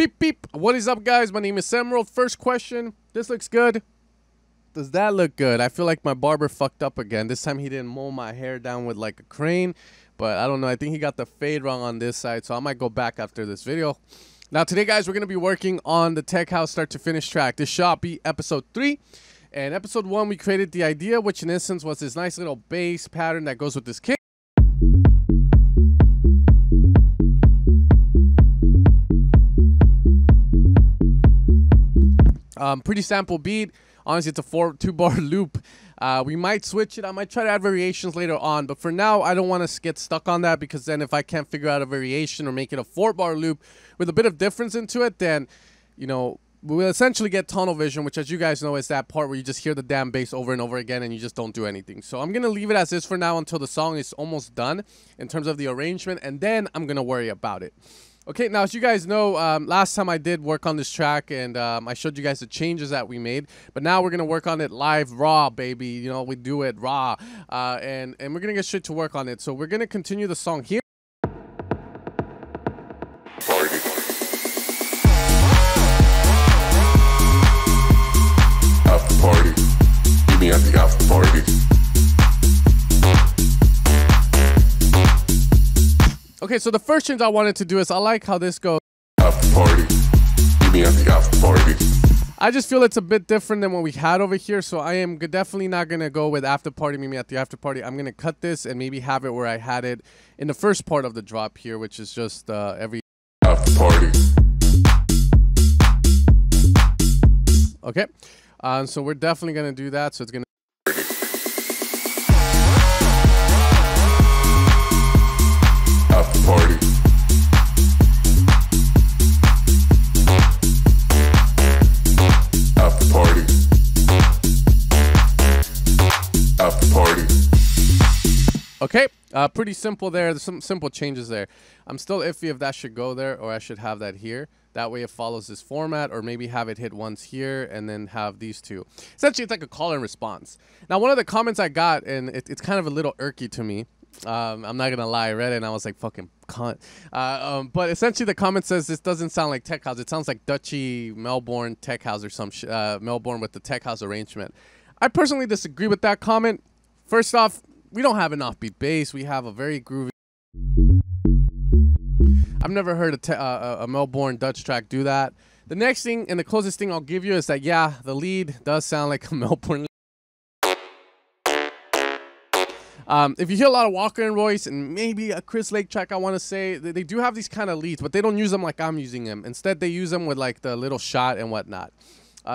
Beep, beep. What is up, guys? My name is Emerald. First question. This looks good. Does that look good? I feel like my barber fucked up again. This time he didn't mow my hair down with like a crane. But I don't know. I think he got the fade wrong on this side. So I might go back after this video. Now, today, guys, we're going to be working on the Tech House start to finish track. This shall be episode 3. And episode 1, we created the idea, which in essence was this nice little bass pattern that goes with this kick. Pretty sample beat. Honestly, it's a 2-bar loop. We might switch it. I might try to add variations later on. But for now, I don't want to get stuck on that, because then if I can't figure out a variation or make it a 4-bar loop with a bit of difference into it, then, you know, we'll essentially get tunnel vision, which, as you guys know, is that part where you just hear the damn bass over and over again and you just don't do anything. So I'm going to leave it as is for now until the song is almost done in terms of the arrangement, and then I'm going to worry about it. Okay, now, as you guys know, last time I did work on this track, and I showed you guys the changes that we made. But now we're going to work on it live, raw, baby. You know, we do it raw. And we're going to get straight to work on it. So we're going to continue the song here. Party. After party. Meet me at the after party. Okay, so the first change I wanted to do is I like how this goes. After party. Meet me at the after party. I just feel it's a bit different than what we had over here, so I am definitely not going to go with after party, meet me at the after party. I'm going to cut this and maybe have it where I had it in the first part of the drop here, which is just every... After party. Okay, so we're definitely going to do that, so it's going to... After party. After party. After party. Okay, pretty simple there. There's some simple changes there. I'm still iffy if that should go there or I should have that here. That way it follows this format, or maybe have it hit once here and then have these two. Essentially, it's like a call and response. Now, one of the comments I got, and it's kind of a little irky to me. I'm not going to lie. I read it and I was like, fucking cunt. But essentially the comment says this doesn't sound like Tech House. It sounds like Dutchy Melbourne Tech House or some Melbourne with the Tech House arrangement. I personally disagree with that comment. First off, we don't have an offbeat bass. We have a very groovy... I've never heard a Melbourne Dutch track do that. The next thing and the closest thing I'll give you is that, yeah, the lead does sound like a Melbourne lead. If you hear a lot of Walker and Royce and maybe a Chris Lake track, I want to say they do have these kind of leads, but they don't use them like I'm using them. Instead, they use them with like the little shot and whatnot.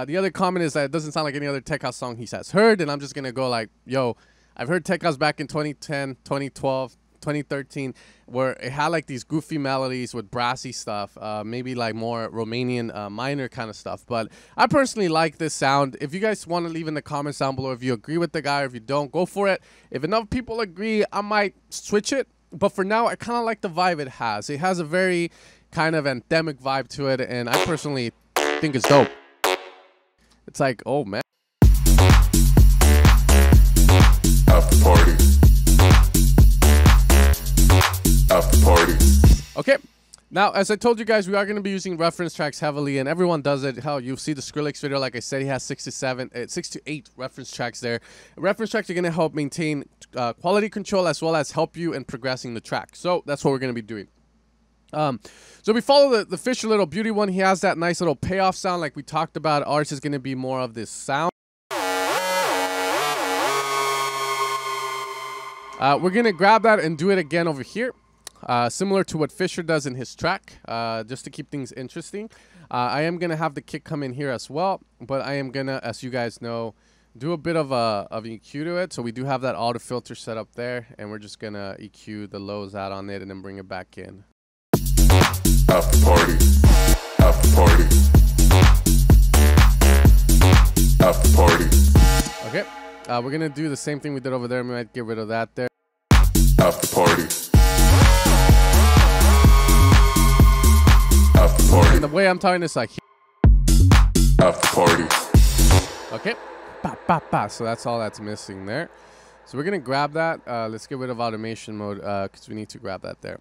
The other comment is that it doesn't sound like any other Tech House song he has heard, and I'm just going to go like, yo, I've heard Tech House back in 2010, 2012, 2013, where it had like these goofy melodies with brassy stuff, maybe like more Romanian minor kind of stuff. But I personally like this sound. If you guys want to leave in the comments down below if you agree with the guy, or if you don't, go for it. If enough people agree, I might switch it. But for now, I kind of like the vibe it has. It has a very kind of anthemic vibe to it, and I personally think it's dope. It's like, oh man. After party. After party. Okay, now as I told you guys, we are going to be using reference tracks heavily, and everyone does it. Hell, you'll see the Skrillex video. Like I said, he has 6 to 8 reference tracks there. Reference tracks are going to help maintain quality control as well as help you in progressing the track. So that's what we're going to be doing. So we follow the Fisher Little Beauty one. He has that nice little payoff sound like we talked about. Ours is going to be more of this sound. We're going to grab that and do it again over here. Similar to what Fisher does in his track, just to keep things interesting. I am going to have the kick come in here as well, but I am going to, as you guys know, do a bit of EQ to it. So we do have that auto filter set up there, and we're just going to EQ the lows out on it and then bring it back in. After party. After party. After party. Okay, we're going to do the same thing we did over there. We might get rid of that there. After party. After party. And the way I'm talking is like... After party. Okay, ba, ba, ba. So that's all that's missing there. So we're going to grab that. Let's get rid of automation mode because we need to grab that there.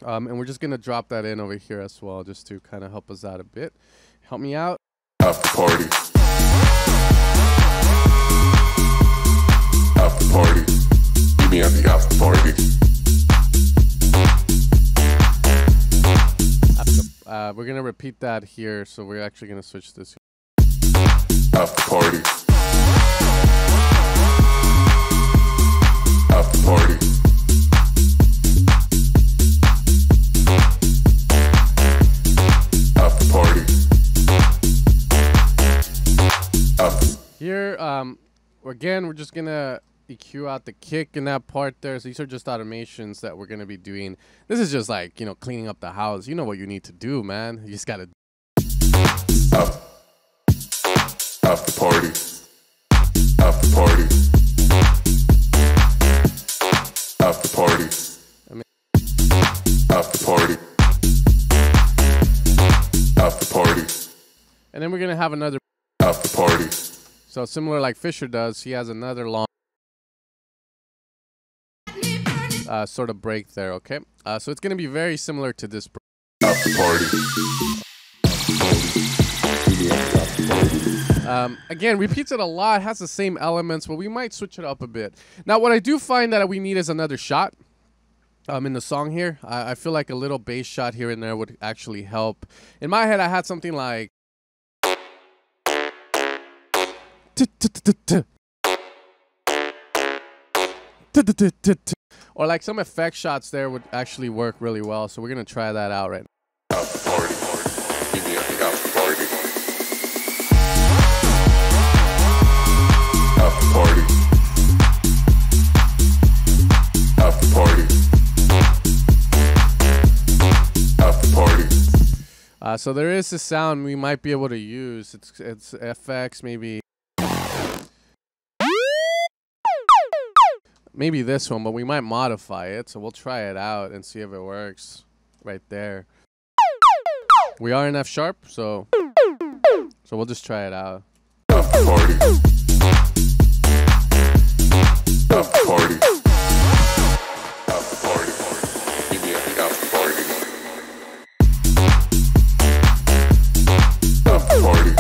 And we're just gonna drop that in over here as well, just to kind of help us out a bit. Help me out. After party. After party. Meet me at the after party. We're gonna repeat that here, so we're actually gonna switch this. After party. After party. After party. After. Here, again, we're just gonna EQ out the kick in that part there. So these are just automations that we're gonna be doing. This is just like, you know, cleaning up the house. You know what you need to do, man. You just gotta. After party. After party. After party. After party. After party. And then we're gonna have another after party. So similar like Fisher does, he has another long sort of break there, okay? So it's gonna be very similar to this break. After party. Again, repeats it a lot, has the same elements, but we might switch it up a bit. Now, what I do find that we need is another shot in the song here. I feel like a little bass shot here and there would actually help. In my head, I had something like or like some effect shots there would actually work really well. So we're gonna try that out right now. After party. Meet me at the after party. After party. After party. After party. So there is a sound we might be able to use. It's FX, maybe this one, but we might modify it. So we'll try it out and see if it works right there. We are in F sharp, so we'll just try it out. After party. After party. After party. Meet me at the after party. After party.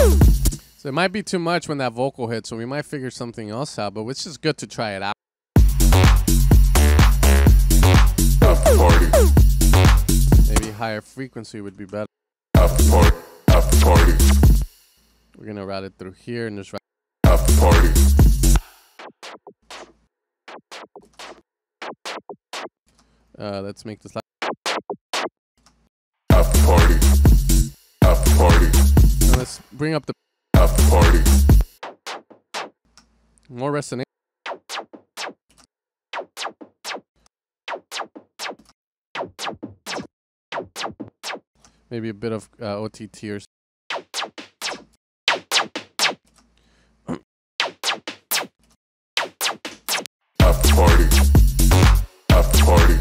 So it might be too much when that vocal hits, so we might figure something else out, but it's just good to try it out. After party. Maybe higher frequency would be better. After party. After party. We're gonna route it through here and just after party. let's make this like after party. After party. and let's bring up the After party. more resonance. Maybe a bit of OTT or After party. After party.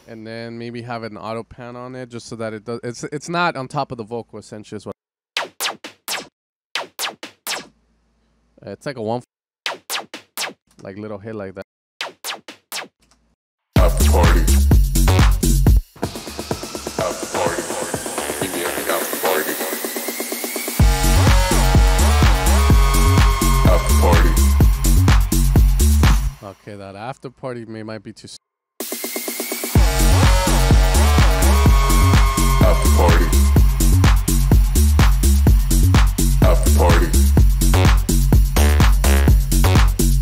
and then maybe have an auto pan on it just so that it does it's not on top of the vocal essentially is what it's like a one like little hit like that. After party. After party. Meet me at the after party. After party. Okay, that after party might be too After party. After party.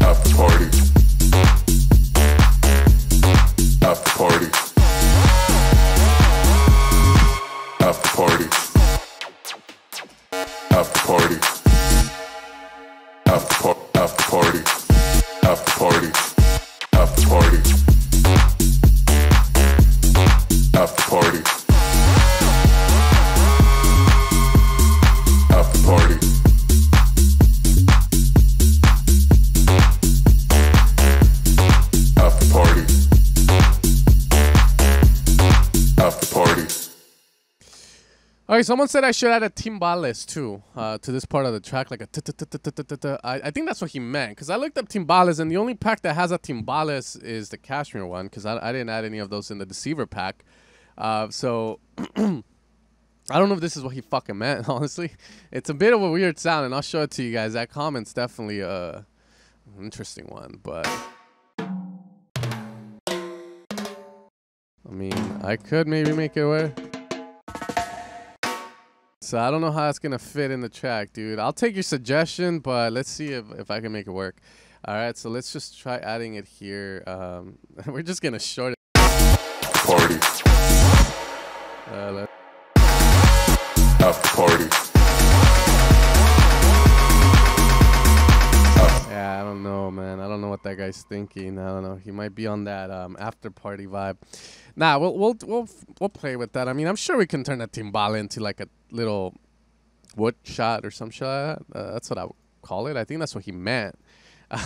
After party. After party. After party. After party. After party. After party. After party. After party. After party. After party. After party. After party. All right, someone said I should add a timbales too to this part of the track, like a I think that's what he meant, because I looked up timbales, and the only pack that has a timbales is the Cashmere one, because I didn't add any of those in the Deceiver pack. So I don't know if this is what he fucking meant, honestly. It's a bit of a weird sound, and I'll show it to you guys. That comment's definitely an interesting one, but I mean, I could maybe make it work. So I don't know how it's going to fit in the track, dude. I'll take your suggestion, but let's see if I can make it work. All right, so let's just try adding it here. We're just going to short it. Party. After party. Yeah, I don't know, man. I don't know what that guy's thinking. I don't know. He might be on that after party vibe. Nah, we'll play with that. I mean, I'm sure we can turn that timbale into like a little wood shot or some shit like that. That's what I would call it. I think that's what he meant.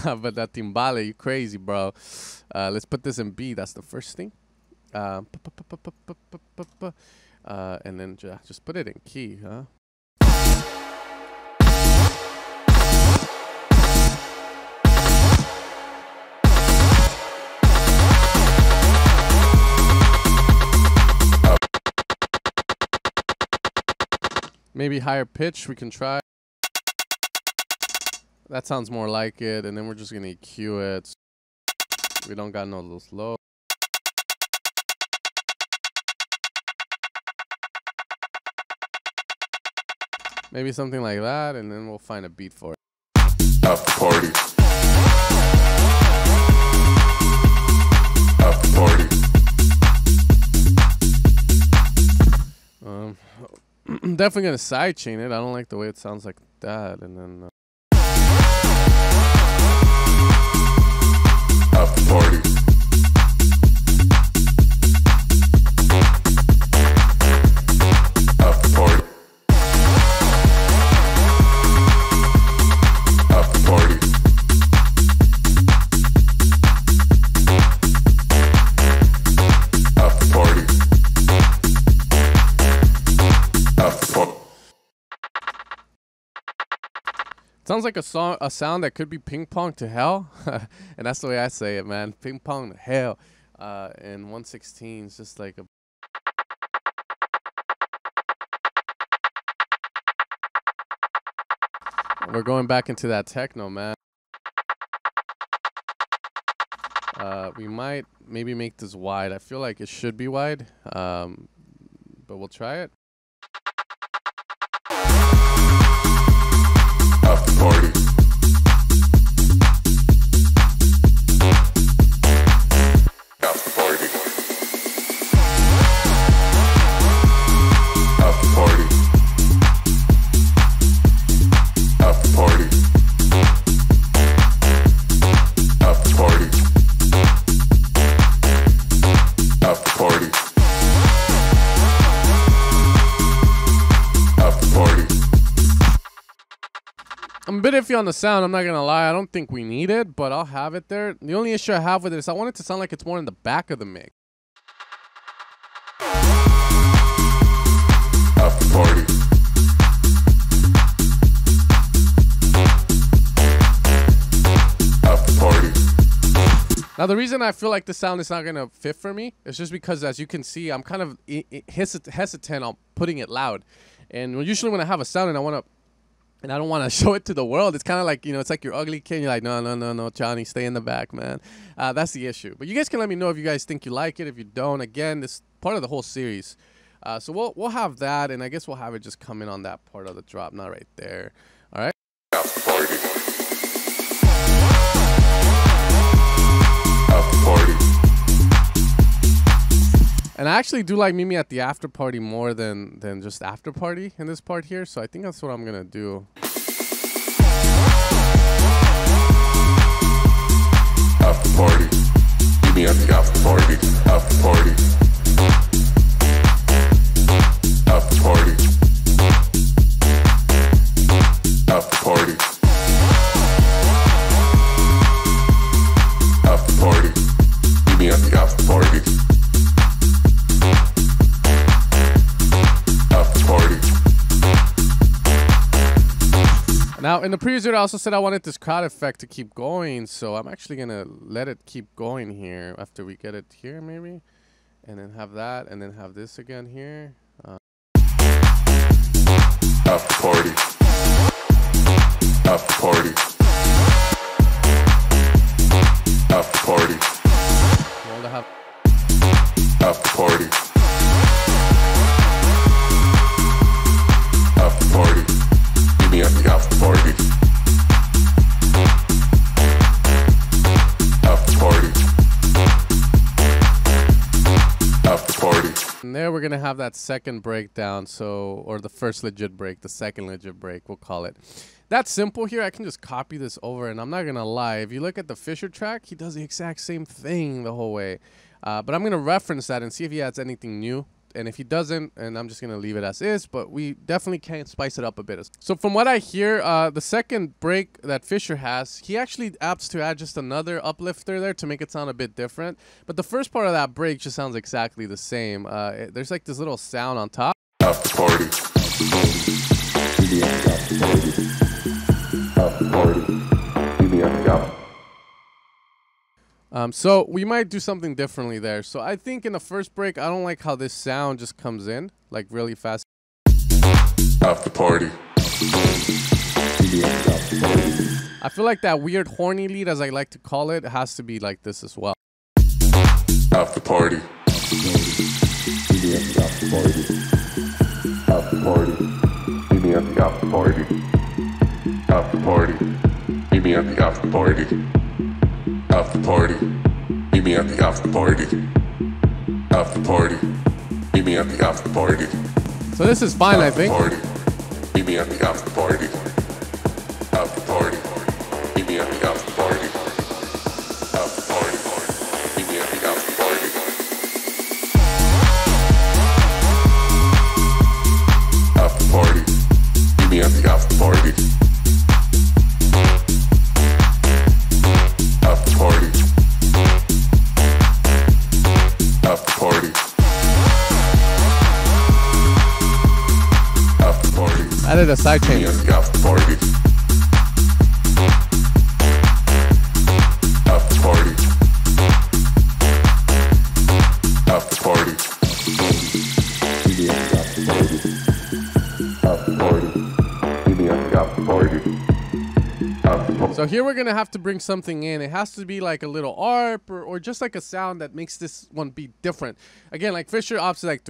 But that timbale, you crazy, bro. Let's put this in B. That's the first thing. And then just put it in key, huh? Maybe higher pitch we can try. That sounds more like it. And then we're just going to EQ it. We don't got no those low. Maybe something like that. And then we'll find a beat for it. After party. After party. I'm definitely going to sidechain it. I don't like the way it sounds like that. And then after party. After party. After party. After party. After party. sounds like a sound that could be ping pong to hell. And that's the way I say it, man. Ping pong to hell. And 116 is just like a we're going back into that techno, man. We might maybe make this wide. I feel like it should be wide, but we'll try it. After party. After party. After party. After party. After party. After party. After party. I'm a bit iffy on the sound, I'm not gonna lie. I don't think we need it, but I'll have it there. The only issue I have with it is I want it to sound like it's more in the back of the mix. After party. After party. Now, the reason I feel like the sound is not gonna fit for me is just because, as you can see, I'm kind of hesitant on putting it loud. And usually when I have a sound and I don't want to show it to the world, it's kind of like, you know, it's like your ugly kid. You're like, no, Johnny, stay in the back, man. That's the issue. But you guys can let me know if you guys think you like it. If you don't, again, this is part of the whole series. So we'll have that, and I guess we'll have it just come in on that part of the drop, not right there. All right. After party. After party. And I actually do like Meet Me at the After Party more than just After Party in this part here. So I think that's what I'm going to do. After party. Meet me at the after party. After party. After party. After party. After party. Meet me at the after party. After party. Now, in the previous video, I also said I wanted this crowd effect to keep going. So I'm actually going to let it keep going here after we get it here, maybe. and then have that, and then have this again here. After party. After party. After party. We'll have After party. After party. Meet me at the after party. After party. After party. And there we're gonna have that second breakdown, so, or the first legit break, the second legit break, we'll call it. That's simple here. I can just copy this over, and I'm not gonna lie, if you look at the Fisher track, he does the exact same thing the whole way. But I'm gonna reference that and see if he adds anything new. And if he doesn't, and I'm just gonna leave it as is, but we definitely can spice it up a bit. So from what I hear, the second break that Fisher has, he actually opts to add just another uplifter there to make it sound a bit different. But the first part of that break just sounds exactly the same. There's like this little sound on top. After party. Meet me at the after party. After party. Meet me at the after. So we might do something differently there. So I think in the first break, I don't like how this sound just comes in like really fast. After party. I feel like that weird horny lead, as I like to call it, has to be like this as well. After party. After party. After party. Meet me at the after party. After party. Meet me at the after party. After party. Meet me at the after party. After party. Meet me at the after party. So this is fine, I think. Party. Meet me at the after party. After party. Meet me at the after party. After party. Meet me at the after party. After party. Meet me at the after party. After party. After party. After party. Added a side Meet me chain. at the after party. After party. After party. Meet me at the after party. After party. Meet me at the after party. After party. So here we're gonna have to bring something in. It has to be like a little ARP or just like a sound that makes this one be different. Again, like Fisher opts like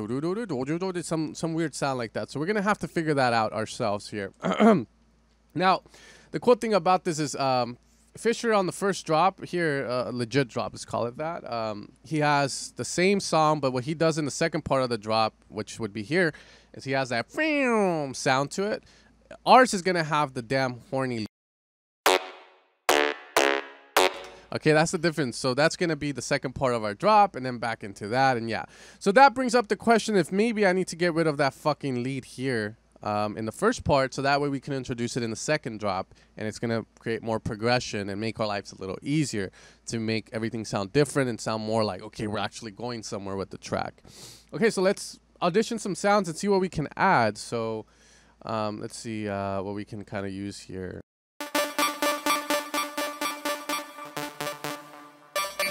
some weird sound like that. So we're gonna have to figure that out ourselves here. Now, the cool thing about this is Fisher on the first drop here, legit drop, let's call it that. He has the same song, but what he does in the second part of the drop, which would be here, is he has that sound to it. Ours is gonna have the damn horny. Okay, that's the difference. So that's going to be the second part of our drop and then back into that. And yeah, so that brings up the question if maybe I need to get rid of that fucking lead here in the first part. So that way we can introduce it in the second drop and it's going to create more progression and make our lives a little easier to make everything sound different and sound more like, okay, we're actually going somewhere with the track. Okay, so let's audition some sounds and see what we can add. So let's see what we can kind of use here.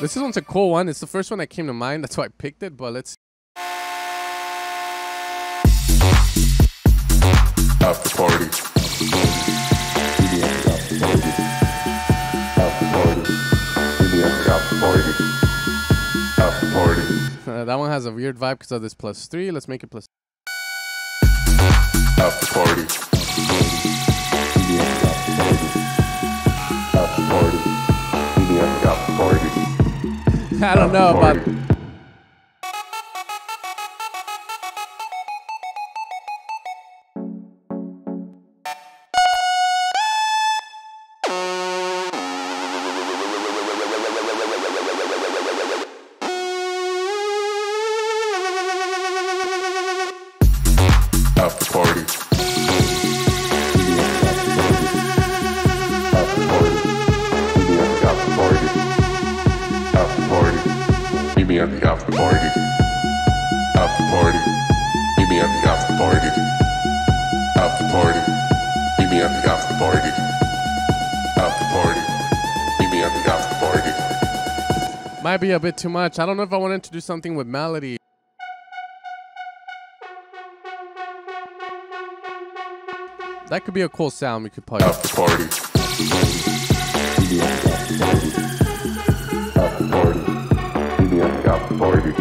This one's a cool one. It's the first one that came to mind. That's why I picked it. But let's. After party. Meet me at the after party. After party. Meet me at the after party. After party. That one has a weird vibe because of this +3. Let's make it +. After party. Meet me at the after party. After party. Meet me at the after party. I don't know about. After party. Meet me at the after party. After party. Meet me at the after party. After party. Meet me at the after party. After party. Meet me at the after party. After party. Meet me at the after party. After party. Meet me at the after party. Might be a bit too much. I don't know if I wanted to do something with melody. That could be a cool sound we could play. After party. After party. Meet me at the after party.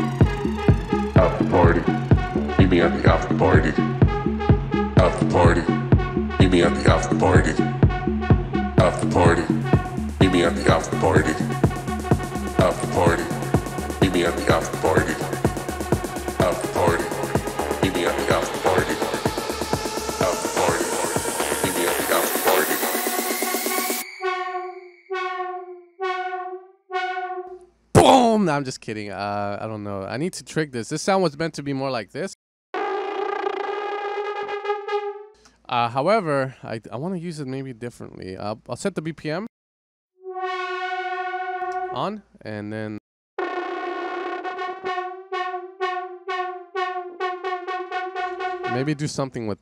After party. Meet me at the after party. After party. Meet me at the after party. After party. Meet me at the after party. After party. Meet me at the after party. After party. Meet me at the after party. After party. Meet me at the after party. Boom! No, I'm just kidding. I don't know. I need to trick this. This sound was meant to be more like this. However, I want to use it maybe differently. I'll set the BPM on, and then maybe do something with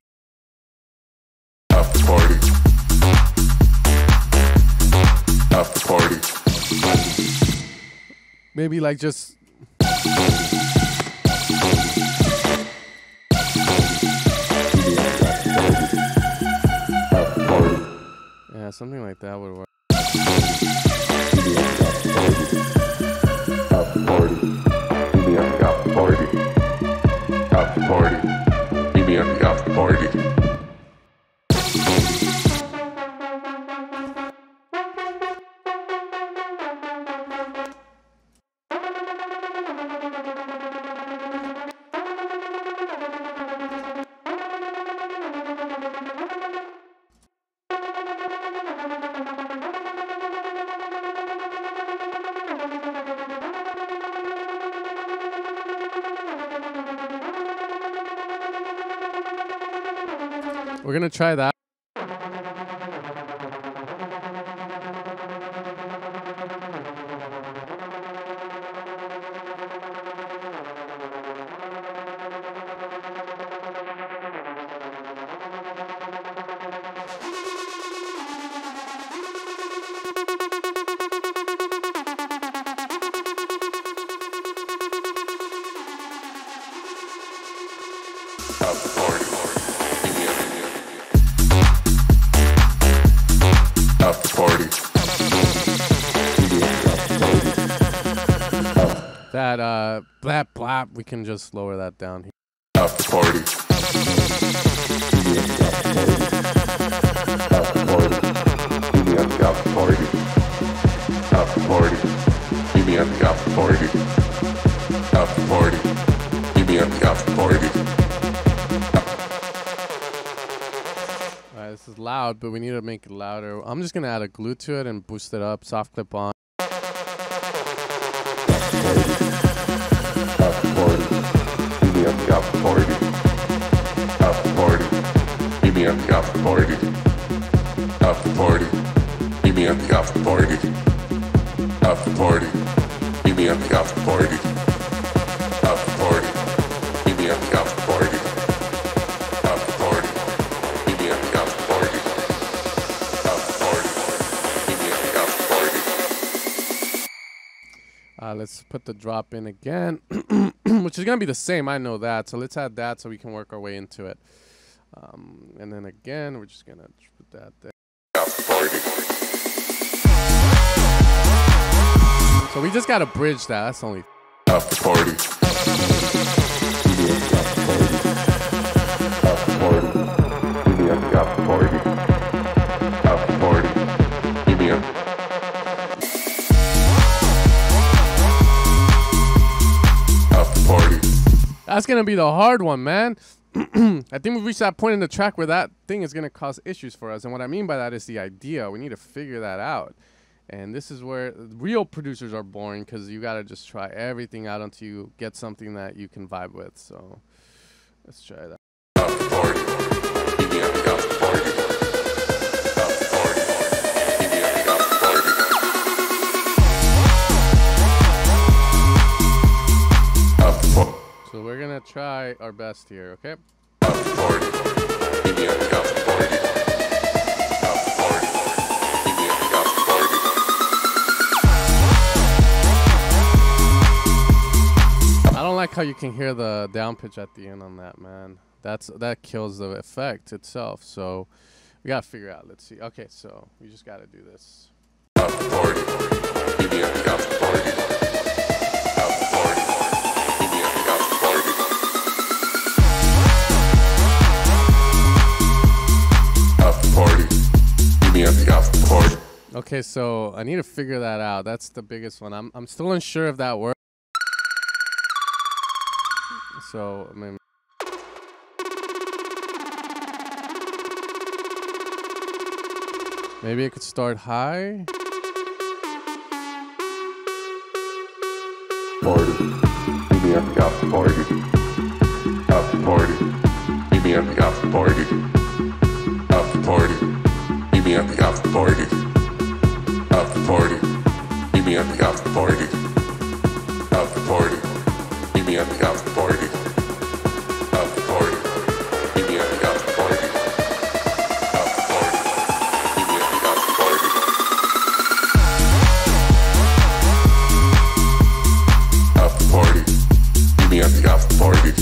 After party. After party. maybe like just After party. yeah, something like that would work. After party. Meet me at the after party. After party. Meet me at the after party. We're gonna try that. After party. After party. That blap blap. We can just lower that down here. After party. After party. Meet me at the after party. After party. Meet me at the after party. After party. Meet me at the after party. Alright, this is loud, but we need to make it louder. I'm just gonna add a glue to it and boost it up. Soft clip on. After party. Meet me at the after party. After party. Meet me at the after party. After party. Meet me at the after party. After party. Meet me at the after party. After party. Meet me at the after party. After party. Meet me at the after party. After party. Meet me at the after party. Let's put the drop in again, which is gonna be the same. I know that, so let's add that so we can work our way into it. And then again, we're just gonna put that there. After party. So we just gotta bridge that. That's only. After party. After party. Meet me at the after party. After party. Meet me at after party. That's gonna be the hard one, man. I think we've reached that point in the track where that thing is gonna cause issues for us. And what I mean by that is the idea. We need to figure that out. And this is where real producers are boring, because you gotta just try everything out until you get something that you can vibe with. So let's try that. After party. Meet me at the after party. After party. Meet me at the after party. After party. So we're gonna try our best here, okay? After party. Meet me at the after party. After party. Meet me at the after party. how you can hear the down pitch at the end on that, man. That kills the effect itself. So we gotta figure out. Let's see. Okay, so we just gotta do this. After party, meet me at the after party. After party, meet me at the after party. After party, meet me at the after party. Okay, so I need to figure that out. That's the biggest one. I'm still unsure if that works. So I mean, maybe it could start high. Party, meet me at the after party. After party, meet me at the after party. After party, meet me at the after party. After party, meet me at the after party. After party, meet me at the after party. After party, meet me at the after party. After party, meet me at the after party. After party, meet me at the after party.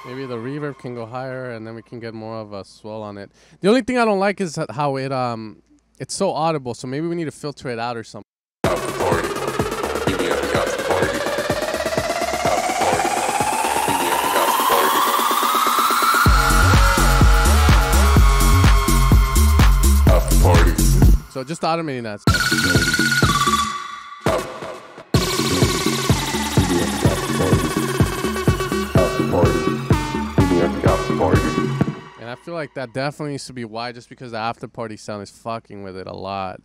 Maybe the reverb can go higher, and then we can get more of a swell on it. The only thing I don't like is how it's so audible. So maybe we need to filter it out or something. After party, meet me at the after party. After party, meet me at the after party. After party. So just automating that. After party, meet me at the after party. And I feel like that definitely needs to be wide, just because the after party sound is fucking with it a lot.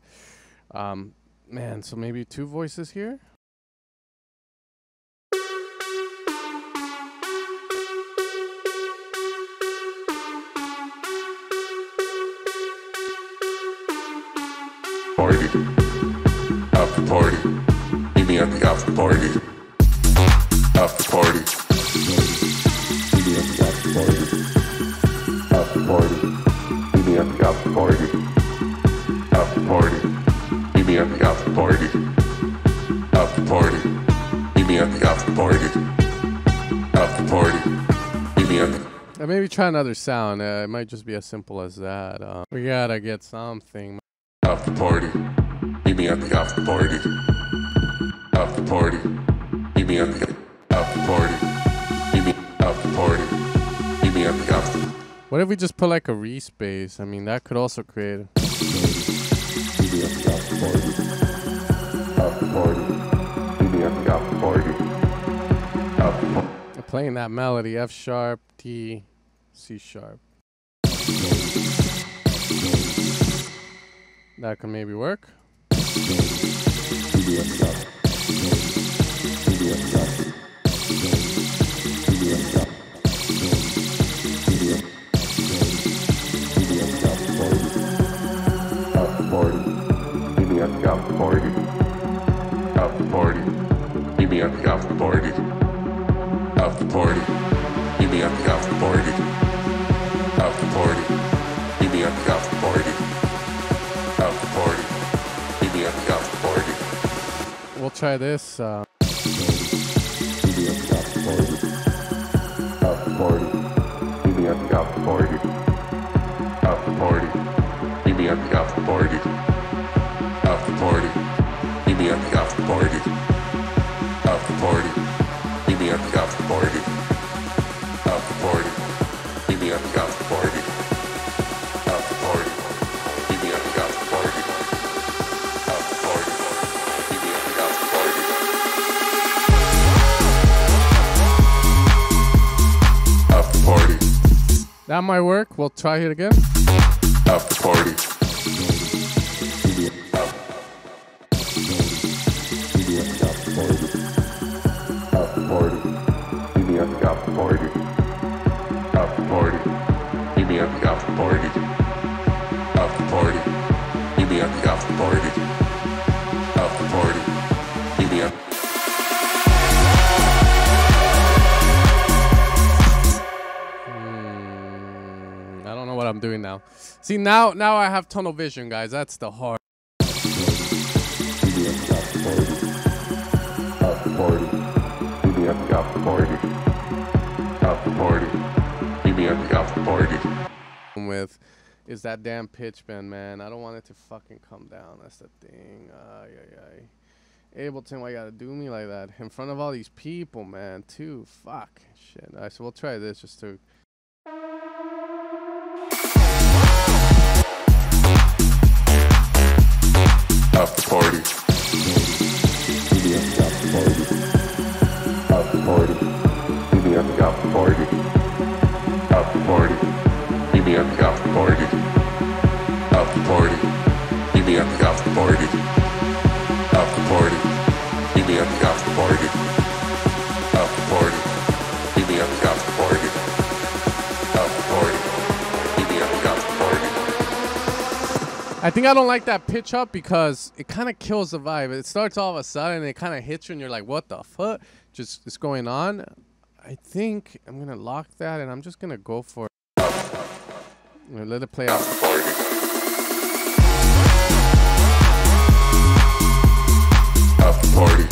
Man, so maybe 2 voices here. Party. After party, meet me at the after party. After party, meet me at the after party. After party, meet me at the after party. After party, meet me at the after party. After party, meet me at the after party. After party, meet me at the. And maybe try another sound. It might just be as simple as that. We gotta get something. After party, meet me at the after party. After party, meet me at the after party. Meet me after party. Meet me at the after. What if we just put like a Reese bass? I mean, that could also create. Meet me at the after party. After party, meet me at the after party. After party. Playing that melody, F sharp, D, C sharp. That could maybe work. After party, meet me at the after party. After party, meet me at the after party. After party, meet me at the after party. After party, meet me at the after party. After party, meet me at the after party. We'll try this. Meet me at the after party. After party, meet me at the after party. After party, meet me at the after party. After party, meet me at the after party. After party, meet me at the after party. After party, meet me at the after party. After party, meet me at the after party. After party, meet me at the after party. After party. That might work. We'll try it again. After party. After party. After party. Meet me at the after party. After party. Meet me at the after party. After party. Meet me at the after party. After party. Meet me at. I don't know what I'm doing now. See, now I have tunnel vision, guys. That's the hard. Meet me at the after After party. Meet me at the after party. After party. Meet me at the after party. With is that damn pitch bend, man. I don't want it to fucking come down. That's the thing. Ableton, why you gotta do me like that in front of all these people, man? Too fuck shit. All right, so we'll try this just to. After party. Meet me at the after party. After party. Meet me at the after party. After party. Meet me at the after party. After party. Meet me at the after party. After party. Meet me at the after party. After party. Meet me at the after party. After party. Meet me at the after party. I think I don't like that pitch up because it kind of kills the vibe. It starts all of a sudden and it kind of hits you and you're like, what the fuck just is going on? I think I'm going to lock that and I'm just going to go for it. I'm going to let it play out. After party.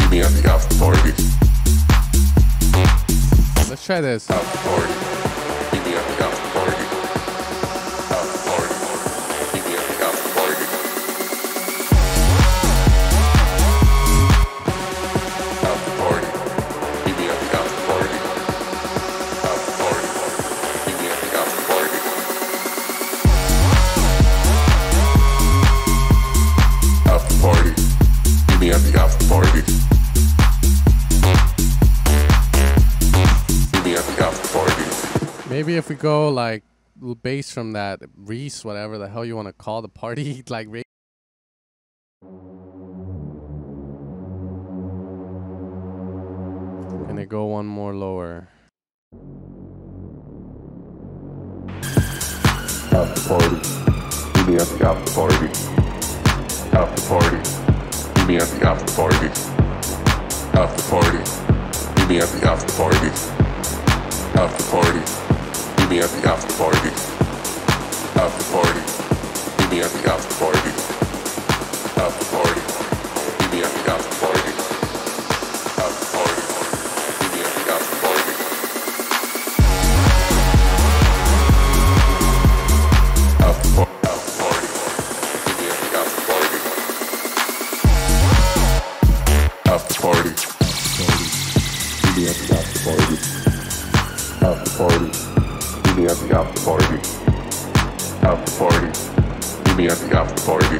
Meet me at the after party. Let's try this. After party. Meet me at the after party. After party. Meet me at the after party. After party. Meet me at the after party. After party. Meet me at the after party. After party. Meet me at the after party. Meet me at the after party. Maybe if we go like little bass from that Reese, whatever the hell you want to call the party, like and they go one more lower. After party. Meet me at the after party. After party. Meet me at the after party. After party. Meet me at the after party. After party. Meet me at the after party. After party. Meet me at the after party. After party. Meet me at the after party. After party. Meet me at the after party. After party. After party. Meet me at the after party. After party. Meet me at the after party. After party. Meet me at the after party. After party. Meet me at the after party.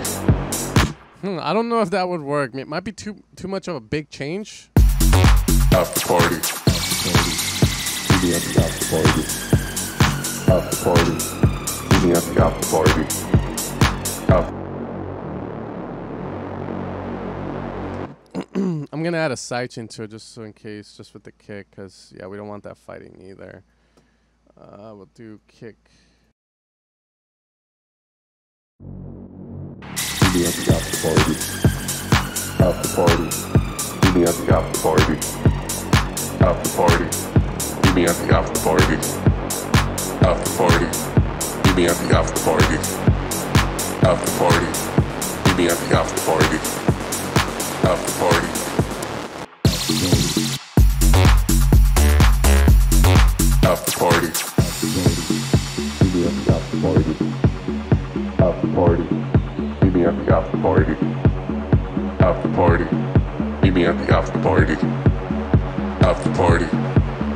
I don't know if that would work. It might be too much of a big change. After party. Meet me at the after party. After party. Meet me at the after party. I'm gonna add a sidechain to it just so in case, just with the kick, because yeah, we don't want that fighting either. We'll do kick. Meet me at the after party. After party. Meet me at the after party. After party. Meet me at the after party. After party. Meet me at the after party. After party. Meet me at the after party. After party. After party. Meet me at the after party. After party. Meet me at the after party. After party. Meet me at the after party. After party.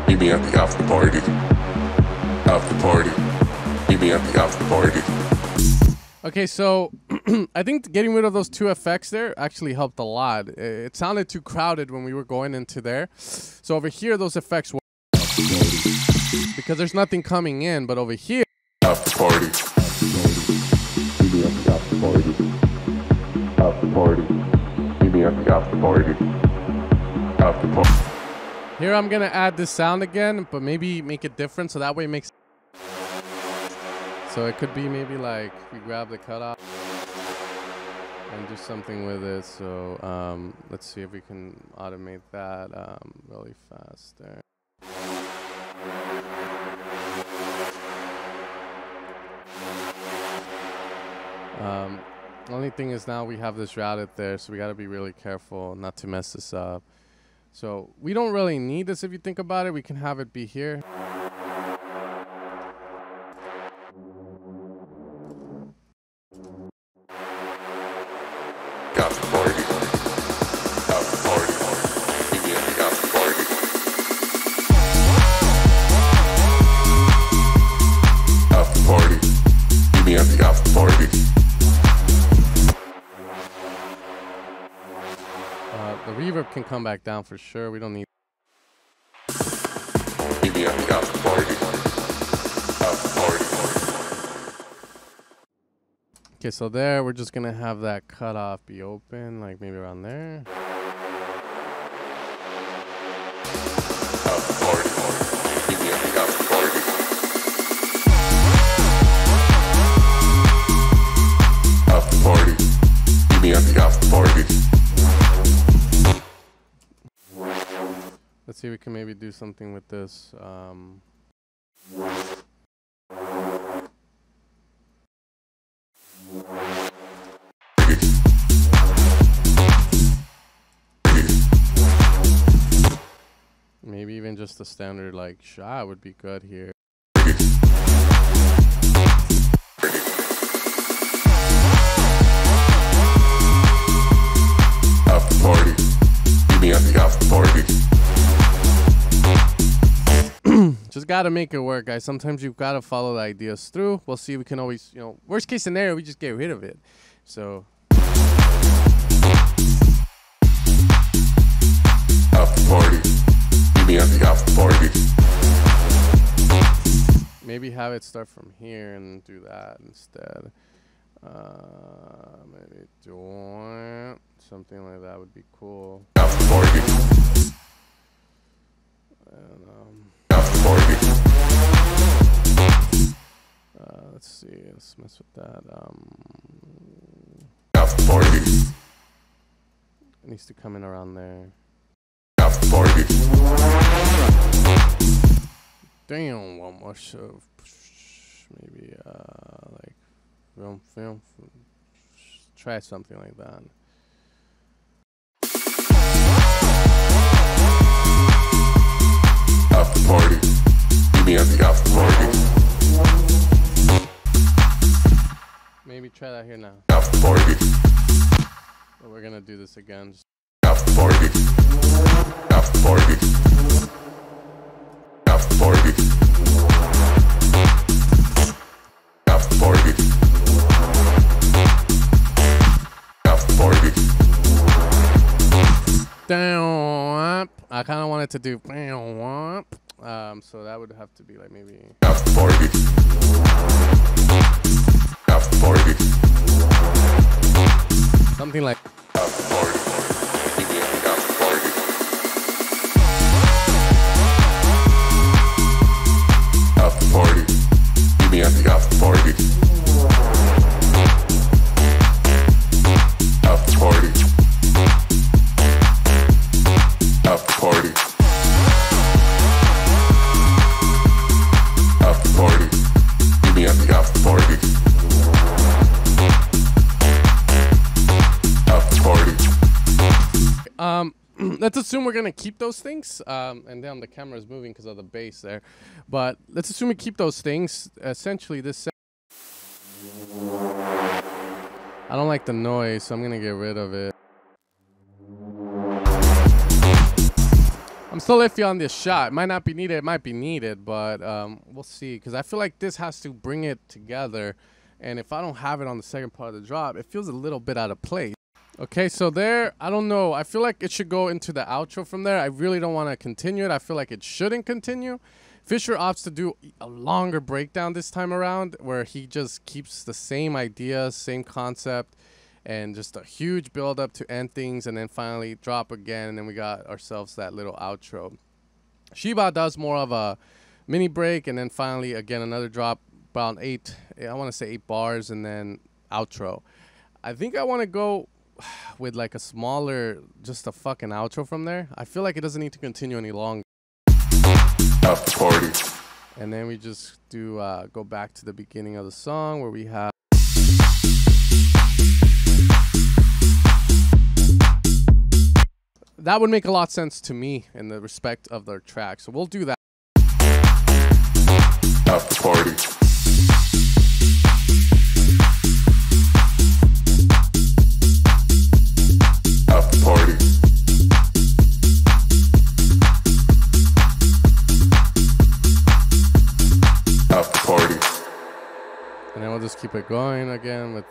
Meet me at the after party. After party. Meet me at the after party. Okay, so I think getting rid of those two effects there actually helped a lot. It sounded too crowded when we were going into there. So over here, those effects work because there's nothing coming in, but over here. After party. Meet me at the after party. After party. Meet me at the after party. After party. Here I'm gonna add this sound again, but maybe make it different so that way it makes. So it could be maybe like we grab the cutoff and do something with it. So let's see if we can automate that really fast there. Only thing is now we have this routed there, so we got to be really careful not to mess this up. So we don't really need this if you think about it. We can have it be here. After party. After party. Meet me at the after party. After party. Meet me at the after party. The reverb can come back down for sure. We don't need. Meet me at the after party. After party. Okay, so there we're just gonna have that cutoff be open, like maybe around there. After party. Meet me at the after party. After party. Meet me at the after party. Let's see if we can maybe do something with this. Maybe even just the standard like shot would be good here. After party. Meet me at the after party. Just gotta make it work, guys. Sometimes you've gotta follow the ideas through. We'll see. We can always, you know, worst case scenario, we just get rid of it. So After party. Meet me at the after party. maybe have it start from here and do that instead. Maybe do something like that would be cool. After party. And, After party. let's see. Let's mess with that. After party. It needs to come in around there. After party. Damn, one more show. Maybe like film. Try something like that. After party. Meet me at the after party. Maybe try that here now. After party. But we're gonna do this again. After party. After party. After party. After party. After party. Down. I kind of wanted to do. So that would have to be like maybe. After party. After party. Something like. After party. Meet me at the after party. After party. Meet me at the after party. After party. After party. After party. Meet me at the after party. After party. Let's assume we're gonna keep those things. And then the camera is moving because of the bass there. But let's assume we keep those things. Essentially, this. I don't like the noise, so I'm gonna get rid of it. I'm still iffy on this shot. It might not be needed. It might be needed, but we'll see. Because I feel like this has to bring it together. And if I don't have it on the second part of the drop, it feels a little bit out of place. Okay, so there, I don't know. I feel like it should go into the outro from there. I really don't want to continue it. I feel like it shouldn't continue. Fisher opts to do a longer breakdown this time around where he just keeps the same idea, same concept, and just a huge build up to end things and then finally drop again. And then we got ourselves that little outro. Shiba does more of a mini break and then finally, again, another drop, about I want to say 8 bars and then outro. I think I want to go with like a smaller, just a fucking outro from there. I feel like it doesn't need to continue any longer. After party. And then we just do go back to the beginning of the song where we have that would make a lot of sense to me in the respect of their track. So we'll do that. After party. After party. After party. And then we'll just keep it going again with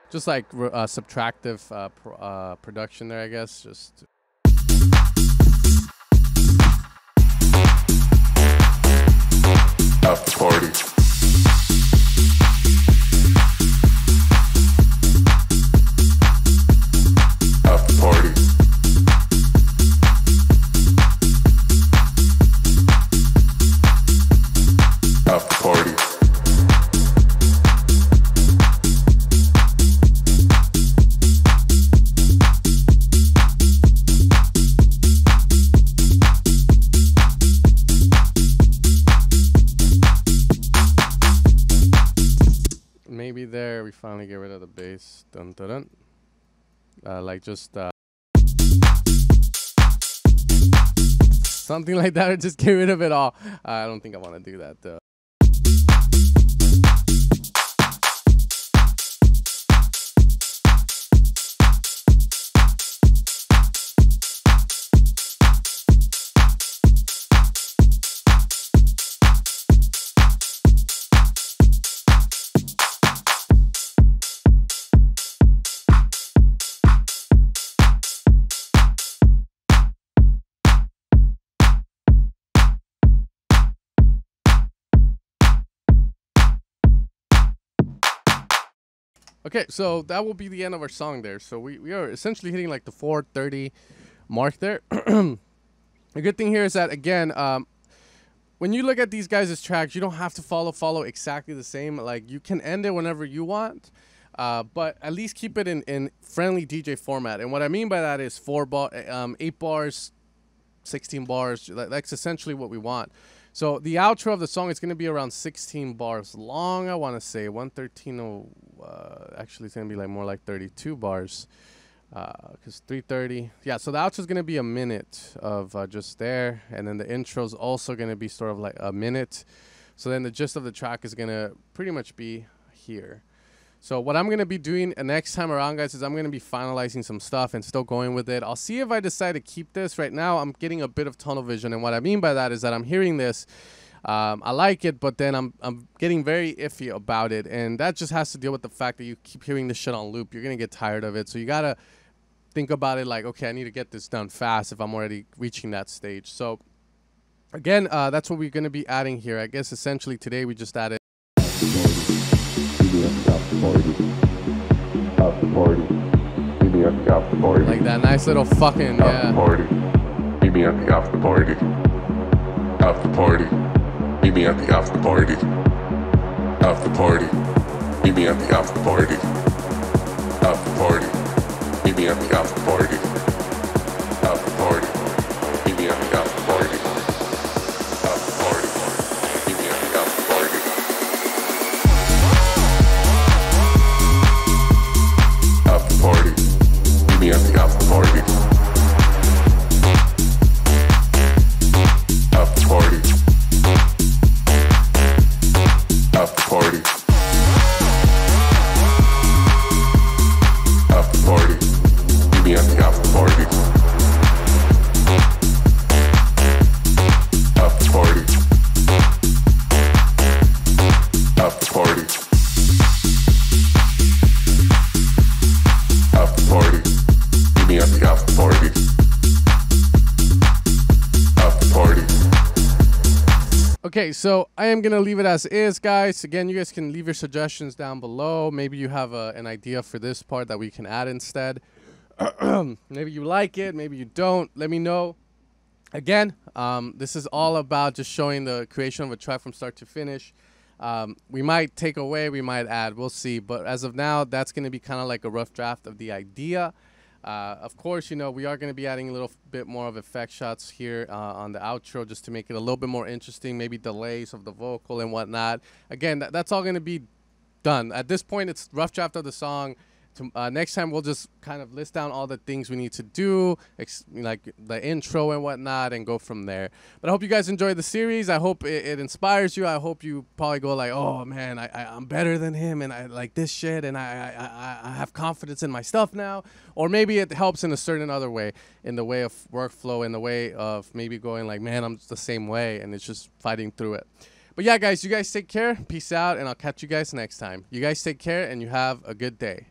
just like subtractive production there, I guess. Just after party. After party. After party. maybe there we finally get rid of the bass. Dun dun dun. Like just something like that, or just get rid of it all. I don't think I want to do that though. Okay, so that will be the end of our song there. So we are essentially hitting like the 4:30 mark there. The good thing here is that, again, when you look at these guys' tracks, you don't have to follow exactly the same. Like, you can end it whenever you want, but at least keep it in friendly DJ format. And what I mean by that is 8 bars, 16 bars. That's essentially what we want. So the outro of the song is going to be around 16 bars long, I want to say. 113, actually it's going to be like more like 32 bars, because 3:30. Yeah, so the outro is going to be a minute of just there, and then the intro is also going to be sort of like a minute. So then the gist of the track is going to pretty much be here. So what I'm going to be doing next time around, guys, is I'm going to be finalizing some stuff and still going with it. I'll see if I decide to keep this. Right now, I'm getting a bit of tunnel vision, and what I mean by that is that I'm hearing this. I like it, but then I'm getting very iffy about it, and that just has to deal with the fact that you keep hearing this shit on loop. You're going to get tired of it, so you got to think about it like, okay, I need to get this done fast if I'm already reaching that stage. So, again, that's what we're going to be adding here. I guess essentially today we just added like that nice little fucking, yeah. Party. Meet me at the after party. After party. Meet me at the after party. After party. Meet me at the after party. After party. Meet me at the after party. After party. Meet me at the after party. After party. Meet me at the after party. After party. Meet me at the after party. After party. After party. After party. Meet me at the after party. After party. After party. After party. Meet me at the after party. After party. Okay, so I am going to leave it as is, guys. Again, you guys can leave your suggestions down below. Maybe you have an idea for this part that we can add instead. Maybe you like it, maybe you don't. Let me know. Again, this is all about just showing the creation of a track from start to finish. We might take away, we might add, we'll see. But as of now, that's going to be kind of like a rough draft of the idea. Of course, you know, we are going to be adding a little bit more of effect shots here on the outro just to make it a little bit more interesting, maybe delays of the vocal and whatnot. Again, that's all going to be done. At this point, it's rough draft of the song. Next time we'll just kind of list down all the things we need to do, like the intro and whatnot, and go from there. But I hope you guys enjoyed the series. I hope it inspires you. I hope you probably go like, oh man, I'm better than him, and I like this shit, and I have confidence in my stuff now. Or maybe it helps in a certain other way, in the way of workflow, in the way of maybe going like, man, I'm the same way, and it's just fighting through it. But yeah, guys, you guys take care. Peace out, and I'll catch you guys next time. You guys take care, and you have a good day.